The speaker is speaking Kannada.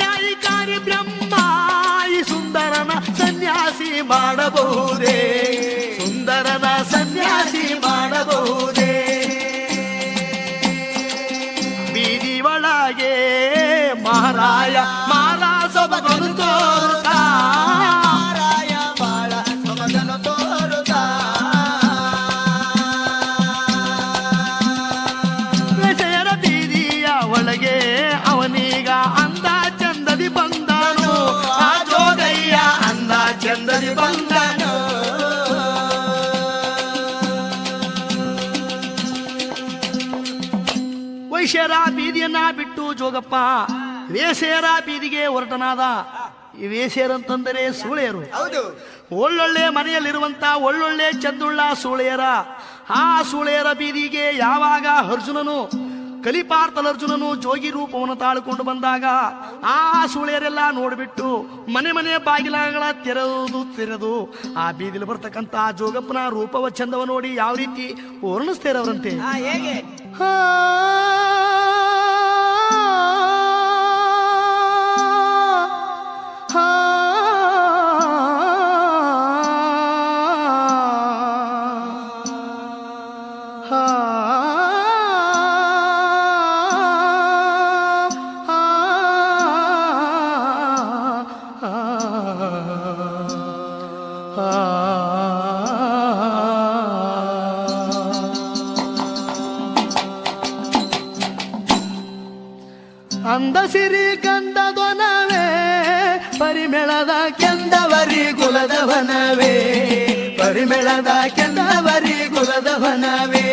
ನ್ಯಾಯಿಕಾರಿ ಬ್ರಹ್ಮ ಈ ಸುಂದರನ ಸನ್ಯಾಸಿ ಮಾಡಬಹುದೇ, ಸುಂದರನ ಸನ್ಯಾಸಿ ಮಾಡಬಹುದೇ. ಬೀದಿ ಒಳಗೆ ಮಹಾರಾಯ ಮಾರ ಸೊಬಗನು ತೋರುತ್ತಾ, ಮಾರಾಯ ಬಾಳ ಸೊಬಗನು ತೋರುತ್ತಾ. ವಿಷಯದ ಬೀದಿಯ ಒಳಗೆ ಅವನೀಗ ಅಂದ ಚಂದದಿ ಬಂದನು, ಆ ಜೋಗಯ್ಯ ಅಂದ ಚಂದದಿ ಬಂದನು. ವೈಶ್ಯರ ಬೀದಿಯನ್ನ ಬಿಟ್ಟು ಜೋಗಪ್ಪ ವೇಶ್ಯರ ಬೀದಿಗೆ ಹೊರಟನಾದ. ಈ ವೇಶ್ಯರಂತಂದರೆ ಸೂಳೆಯರು. ಹೌದು, ಒಳ್ಳೊಳ್ಳೆ ಮನೆಯಲ್ಲಿರುವಂತ ಒಳ್ಳೊಳ್ಳೆ ಚಂದುಳ್ಳ ಸೂಳೆಯರ. ಆ ಸೂಳೆಯರ ಬೀದಿಗೆ ಯಾವಾಗ ಅರ್ಜುನನು ಕಲಿಪಾರ್ಥಲ ಅರ್ಜುನನು ಜೋಗಿ ರೂಪವನ್ನು ತಾಳಿಕೊಂಡು ಬಂದಾಗ ಆ ಸೂಳೆಯರೆಲ್ಲ ನೋಡ್ಬಿಟ್ಟು ಮನೆ ಮನೆ ಬಾಗಿಲಗಳ ತೆರೆದು ಆ ಬೀದಿಲಿ ಬರ್ತಕ್ಕಂತ ಜೋಗಪ್ಪನ ರೂಪವ ಚಂದವ ನೋಡಿ ಯಾವ ರೀತಿ ವರ್ಣಿಸ್ತೇರವರಂತೆ. ಹೇಗೆ? ಅಂದ ಸಿರಿ ಗಂಧದವನವೇ ಪರಿಮೆಳದ ಕೆಂದವರಿ ಕುಲದವನವೇ, ಪರಿಮೆಳದ ಕೆಂದವರಿ ಕುಲದವನವೇ.